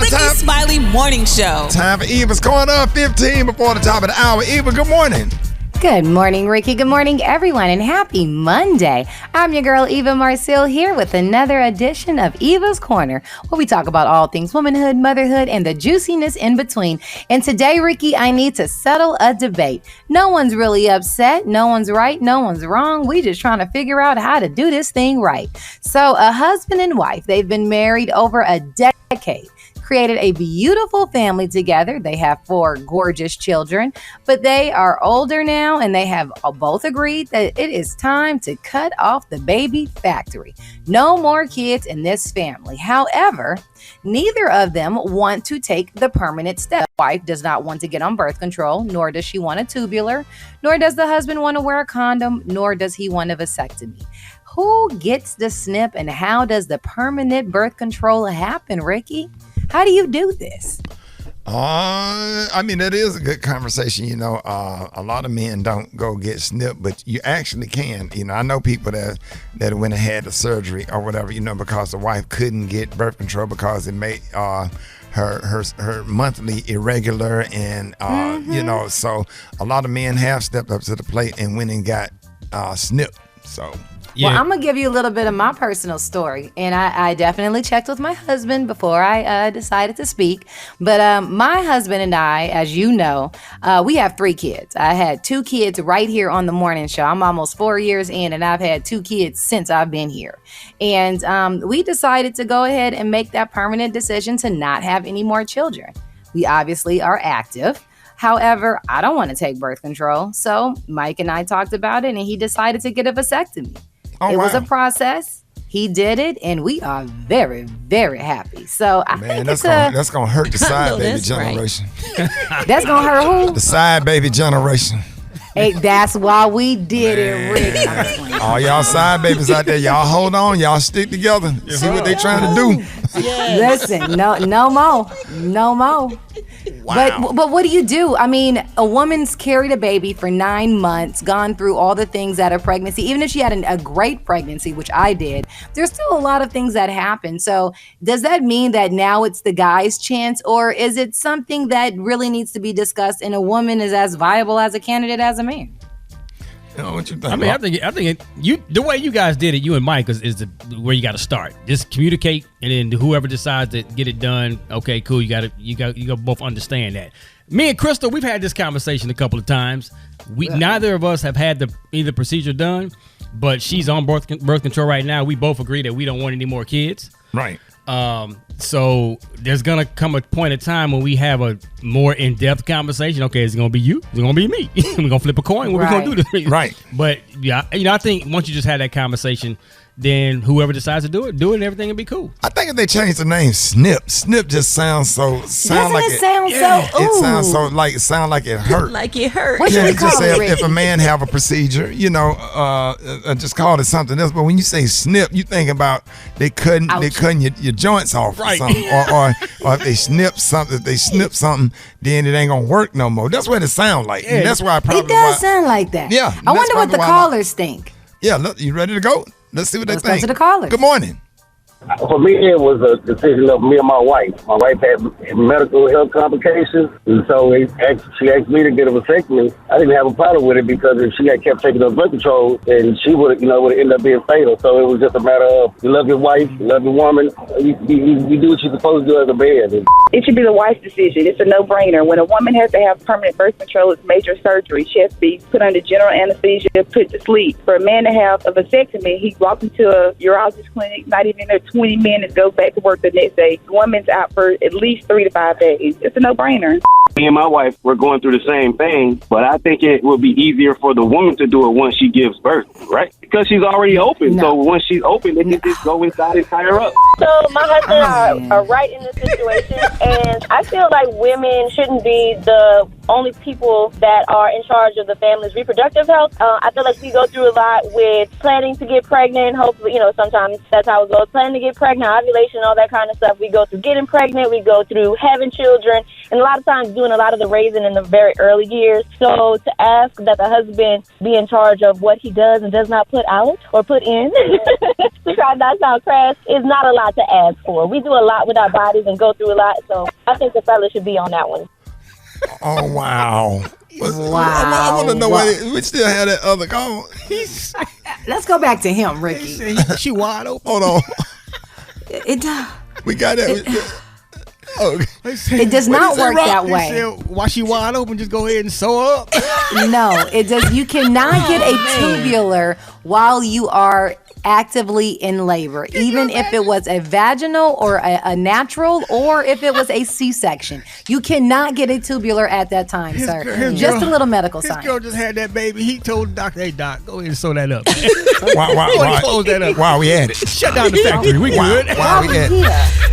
the time. Smiley Morning Show. Time for Eva's Corner, 15 before the top of the hour. Eva, good morning. Good morning, Ricky. Good morning, everyone, and happy Monday. I'm your girl, Eva Marcille, here with another edition of Eva's Corner, where we talk about all things womanhood, motherhood, and the juiciness in between. And today, Ricky, I need to settle a debate. No one's really upset. No one's right. No one's wrong. We just trying to figure out how to do this thing right. So a husband and wife, they've been married over a decade. Created a beautiful family together. They have 4 gorgeous children, but they are older now and they have both agreed that it is time to cut off the baby factory. No more kids in this family. However, neither of them want to take the permanent step. The wife does not want to get on birth control, nor does she want a tubular, nor does the husband want to wear a condom, nor does he want a vasectomy. Who gets the snip and how does the permanent birth control happen, Ricky? How do you do this? That is a good conversation. A lot of men don't go get snipped, but you actually can. I know people that went and had the surgery or whatever, because the wife couldn't get birth control because it made her monthly irregular, and so a lot of men have stepped up to the plate and went and got snipped. So. Yeah. Well, I'm going to give you a little bit of my personal story. And I definitely checked with my husband before I decided to speak. But my husband and I, as you know, we have 3 kids. I had 2 kids right here on the morning show. I'm almost 4 years in, and I've had 2 kids since I've been here. And we decided to go ahead and make that permanent decision to not have any more children. We obviously are active. However, I don't want to take birth control. So Mike and I talked about it, and he decided to get a vasectomy. It was a process. He did it, and we are very, very happy. So I think that's gonna hurt the side baby generation. Right. That's gonna hurt who? The side baby generation. Hey, that's why we did it, Rick. All y'all side babies out there, y'all hold on, y'all stick together. See what they trying to do. Yes. Listen, no more. Wow. But what do you do? I mean, a woman's carried a baby for 9 months, gone through all the things that a pregnancy, even if she had a great pregnancy, which I did, there's still a lot of things that happen. So does that mean that now it's the guy's chance, or is it something that really needs to be discussed and a woman is as viable as a candidate as a man? What you think? I mean, I think the way you guys did it, you and Mike, is where you got to start. Just communicate, and then whoever decides to get it done, okay, cool. You got to both understand that. Me and Crystal, we've had this conversation a couple of times. Neither of us have had either procedure done, but she's on birth control right now. We both agree that we don't want any more kids. Right. So there's gonna come a point in time when we have a more in-depth conversation. Okay, is it gonna be you? Is it gonna be me? We're gonna flip a coin. What we gonna do this? Right. But yeah, I think once you just had that conversation, then whoever decides to do it, and everything will be cool. I think if they change the name Snip just sounds like it sound like it hurt. Like it hurt. What should we call it, if a man have a procedure, just call it something else. But when you say snip, you think about they cutting your joints off or something, or if they snip something, then it ain't gonna work no more. That's what it sounds like. Yeah. And that's why it does sound like that. Yeah. I wonder what the callers think. Yeah, look, you ready to go? Let's see what they think. Let's go to the callers. Good morning. For me, it was a decision of me and my wife. My wife had medical health complications, and so she asked me to get a vasectomy. I didn't have a problem with it because if she had kept taking those birth control, then she would have ended up being fatal. So it was just a matter of you love your wife, you love your woman, you do what you're supposed to do as a man. It should be the wife's decision. It's a no-brainer. When a woman has to have permanent birth control, it's major surgery. She has to be put under general anesthesia, put to sleep. For a man to have a vasectomy, he walks into a urologist clinic, not even in there 20 minutes, goes back to work the next day. The woman's out for at least 3 to 5 days. It's a no-brainer. Me and my wife were going through the same thing, but I think it will be easier for the woman to do it once she gives birth, right? Because she's already open. No. So once she's open, they can just go inside and tie her up. So my husband are right in this situation, and I feel like women shouldn't be the only people that are in charge of the family's reproductive health. I feel like we go through a lot with planning to get pregnant. Hopefully, sometimes that's how it goes. Planning to get pregnant, ovulation, all that kind of stuff. We go through getting pregnant. We go through having children. And a lot of times doing a lot of the raising in the very early years. So to ask that the husband be in charge of what he does and does not put out or put in, to try not to sound crass, is not a lot to ask for. We do a lot with our bodies and go through a lot. So I think the fella should be on that one. Oh, wow. Wow. I want to know why we still have that other call. Let's go back to him, Ricky. She wide open. Hold on. It We got that. It does not work that way. Why she wide open? Just go ahead and sew up. No, it does. You cannot get a tubular while you are actively in labor, even if it was a vaginal or a natural, or if it was a C-section. You cannot get a tubular at that time, sir. Just a little medical science. This girl just had that baby. He told the doctor, "Hey, doc, go ahead and sew that up." Why Close that up. While we at it. Shut down the factory. We good. Why we at it.